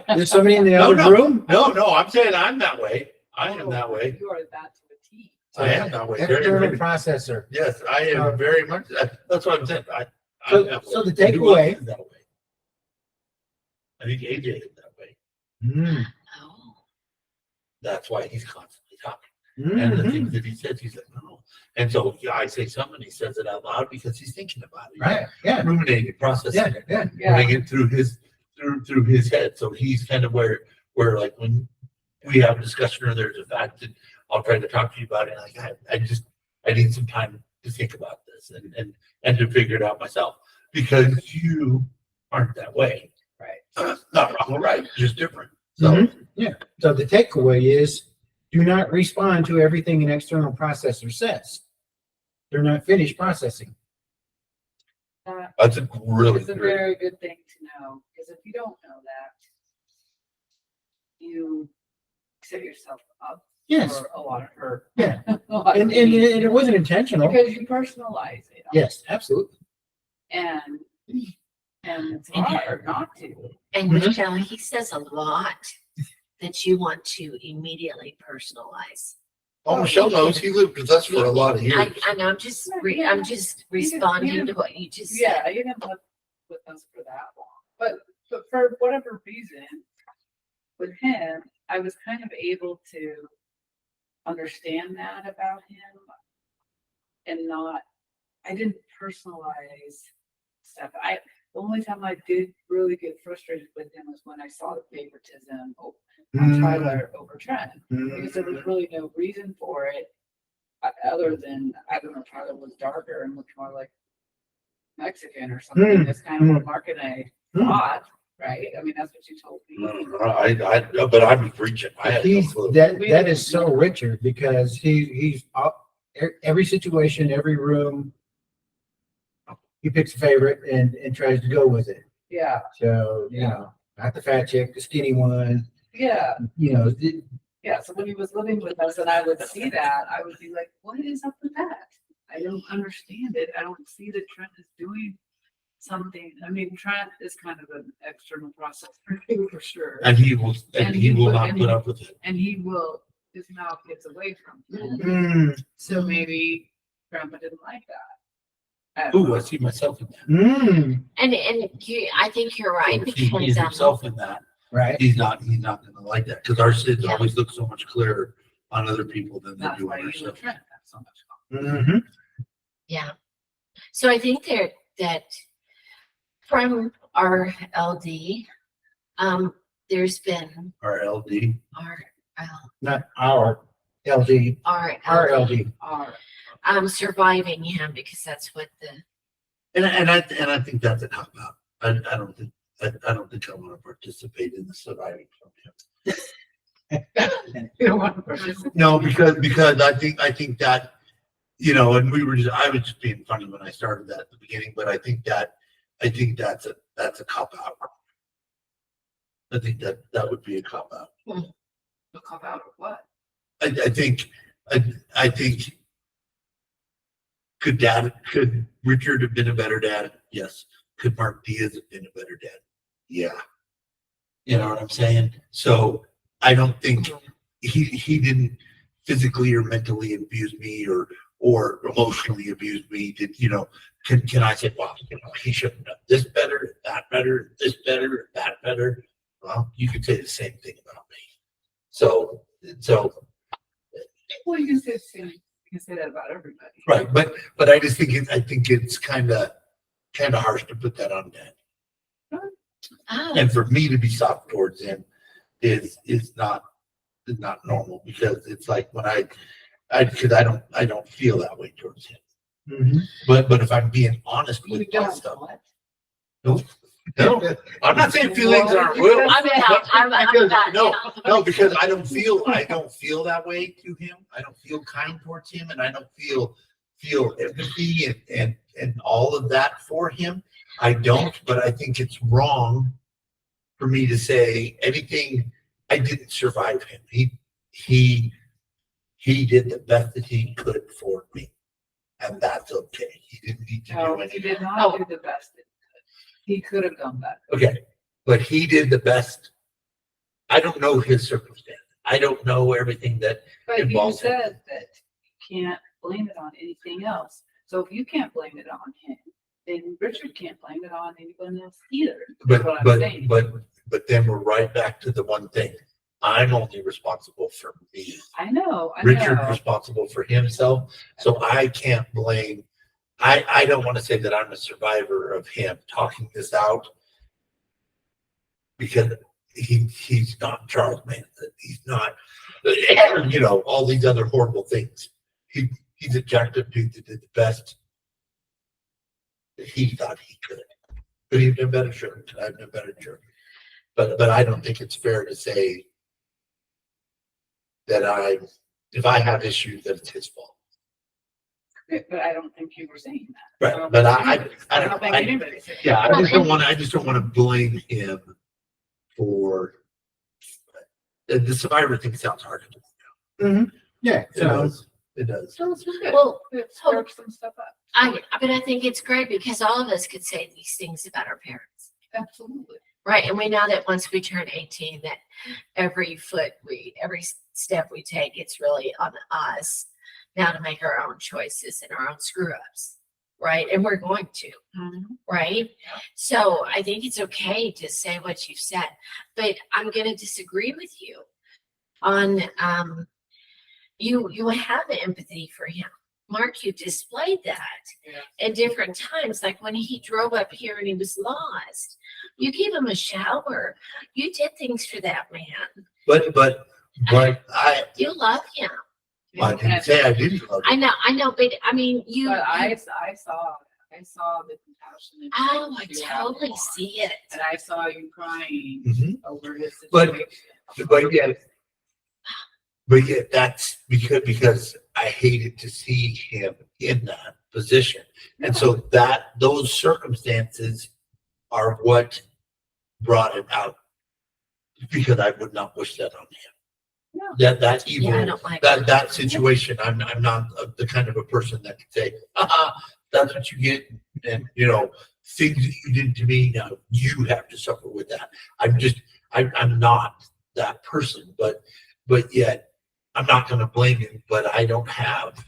There's somebody in the other room? No, I'm saying I'm that way. I am that way. You are that to a T. I am that way. External processor. Yes, I am very much. That's what I'm saying. So the takeaway. That way. I think AJ is that way. Oh. That's why he's constantly talking. And the things that he says, he's like, no. And so I say something, he says it out loud because he's thinking about it. Right. Yeah. Ruminating, processing it, running it through his head. So he's kind of where like when we have a discussion or there's a fact that I'll try to talk to you about it. Like I need some time to think about this and to figure it out myself because you aren't that way. Right. Not wrong or right, just different. So yeah. So the takeaway is do not respond to everything an external processor says. They're not finished processing. That's a really It's a very good thing to know because if you don't know that, you set yourself up Yes. for a lot of hurt. Yeah. and And it wasn't intentional. because you personalize it. Yes, absolutely. And it's hard not to. And Michelle, he says a lot that you want to immediately personalize. Oh, Michelle knows he lived with us for a lot of years. And I'm just responding to what you just said. Yeah, you didn't live with us for that long. But for whatever reason, with him, I was kind of able to understand that about him and I didn't personalize stuff. The only time I did really get frustrated with him was when I saw the favoritism on Tyler over Trent because there was really no reason for it other than I don't know, Tyler was darker and looked more like Mexican or something. That's kind of what Mark and I thought, right? I mean, that's what you told me. But I was reaching. I had no clue. That is so Richard because he's every situation, every room. He picks a favorite and tries to go with it. Yeah. So, not the fat chick, the skinny one. Yeah. Yeah. So when he was living with us and I would see that, I would be like, what is up with that? I don't understand it. I don't see that Trent is doing something. I mean, Trent is kind of an external processor for sure. And he will not put up with it. And his mouth gets away from him. So maybe Grandpa didn't like that. I see myself in that. And I think you're right So if he sees himself in that. Right. He's not gonna like that because our sins always look so much clearer on other people than they That's do why on you and ourselves. Trent have so much Yeah. So I think that from our LD, there's been Our LD. Not our LD. Our LD. Surviving him because that's what And I think that's a cop out. I don't think I want to participate in the surviving from him. You don't want to participate. No, because I think that and I was just being funny when I started that at the beginning, but I think that's a cop out. I think that would be a cop out. A cop out of what? I think could Richard have been a better dad? Yes. Could Mark Diaz have been a better dad? Yeah. You know what I'm saying? So I don't think he didn't physically or mentally abuse me or emotionally abuse me. Can I say, well, he should have done this better, that better, this better, that better? Well, you could say the same thing about me. So Well, you can say the same. You can say that about everybody. right, but I just think it's kind of harsh to put that on Dad. And for me to be soft towards him is not normal because it's like when I don't feel that way towards him. But if I'm being honest with myself, no, I'm not saying feelings aren't real. No, because I don't feel that way to him. I don't feel kind towards him, and I don't feel empathy and all of that for him. I don't, but I think it's wrong for me to say anything. I didn't survive him. He did the best that he could for me, and that's okay. He didn't need to do anything. He did not do the best that he could. He could have done better. Okay, but he did the best. I don't know his circumstance. I don't know everything that But you involves him. said that you can't blame it on anything else. So if you can't blame it on him, then Richard can't blame it on anyone else either. That's what I'm saying. But then we're right back to the one thing. I'm only responsible for me. I know. Richard's responsible for himself, so I can't blame. I don't want to say that I'm a survivor of him talking this out, because he's not Charles Manson. He's not, all these other horrible things. He's a jacked up dude that did the best that he thought he could. Could he have done better? Sure. Could I have done better? Sure. But I don't think it's fair to say that if I have issues, that it's his fault. But I don't think you were saying that. Right. But I don't think anybody said that. yeah, I just don't want to blame him for the survivor thing. Sounds hard to do. Mm-hmm. Yeah. It does. It does. So it's good. Well, It sparked some stuff up. but I think it's great because all of us could say these things about our parents. Absolutely. Right. And we know that once we turn 18, that every step we take, it's really on us now to make our own choices and our own screw ups. Right. And we're going to. Right. So I think it's okay to say what you've said, but I'm going to disagree with you on, you have empathy for him. Mark, you displayed that at different times. Like when he drove up here and he was lost, you gave him a shower. You did things for that man. But You love him. I didn't say I didn't love him. I know, but I mean, But I saw the compassion. Oh, I totally see it. And I saw you crying Mhm. over his But- situation. But yet that's because I hated to see him in that position. And so those circumstances are what brought it out, because I would not wish that on him. Yeah. That evil, Yeah, I don't like that situation. I'm not the kind of a person that can say, that's what you get. And, things that you did to me, now you have to suffer with that. I'm not that person, but yet I'm not going to blame him, but I don't have,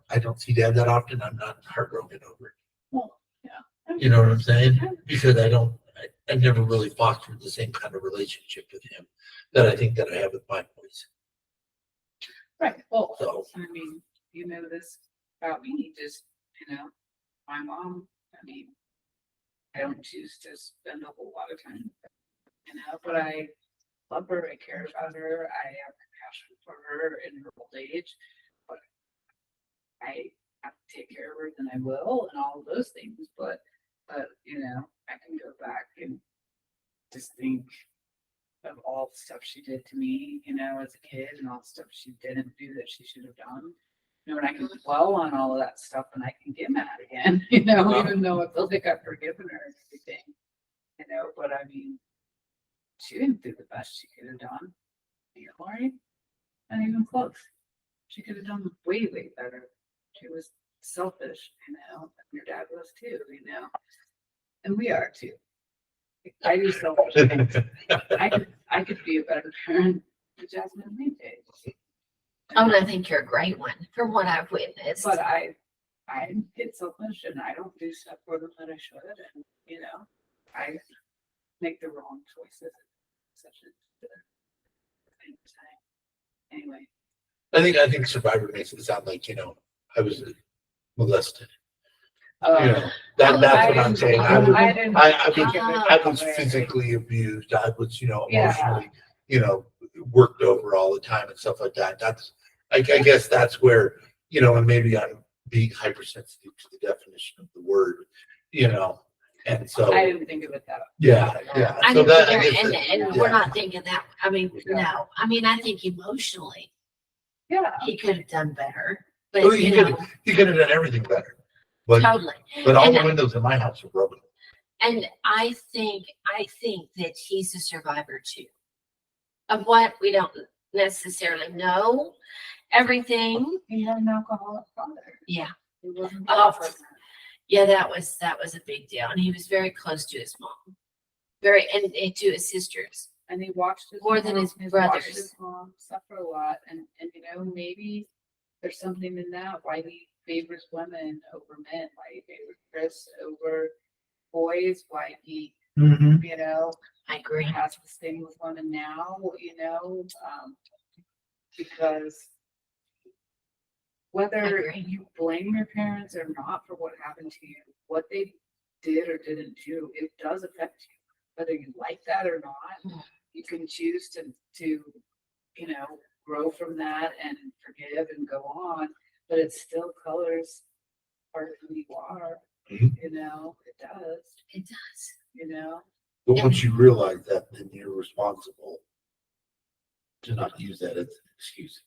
I don't see Dad that often. I'm not heartbroken over it. Well, yeah. You know what I'm saying? Because I never really fostered the same kind of relationship with him that I think that I have with my boys. Right. Well, So- I mean, you know this about me, just, my mom, I don't choose to spend a whole lot of time, but I love her, I care about her, I have compassion for her in her old age, but I have to take care of her, then I will, and all of those things, but, I can go back and just think of all the stuff she did to me, as a kid, and all the stuff she didn't do that she should have done. And I can dwell on all of that stuff and I can get mad again, even though I feel like I've forgiven her and everything, but I mean, she didn't do the best she could have done. Right? Not even close. She could have done way, way better. She was selfish, and your dad was too, and we are too. I do selfish things. I could be a better parent than Jasmine and me did. Oh, and I think you're a great one from what I've witnessed. But I get selfish and I don't do stuff for them that I should, and I make the wrong choices. Such a thing to say. Anyway. I think Survivor makes it sound like, I was molested. That's what I'm saying. I was physically abused. I was, emotionally, worked over all the time and stuff like that. That's, I guess that's where, and maybe I'm being hypersensitive to the definition of the word, and so. I didn't think of it that way. Yeah. I So didn't that, either, I guess and that- we're not thinking that. I mean, Yeah. no. I mean, I think emotionally Yeah. he could have done better, but Well, he could have done everything better. But totally. all the And- windows in my house are broken. And I think that he's a survivor too. Of what we don't necessarily know everything. He had an alcoholic father. Yeah. He wasn't Oh. perfect. Yeah, that was a big deal. And he was very close to his mom. And to his sisters. And he watched his More than mom, his he watched brothers. his mom suffer a lot, and you know, maybe there's something in that, why he favors women over men, why he favors Chris over boys, why he, Mhm. you know, I agree. has this thing with women now, you know, because whether agree. you blame your parents or not for what happened to you, what they did or didn't do, it does affect you, whether you like that or not. You can choose to, you know, grow from that and forgive and go on, but it still colors part of who you are. Mhm. You know, it does, It does. you know. But once you realize that, then you're responsible to not use that as an excuse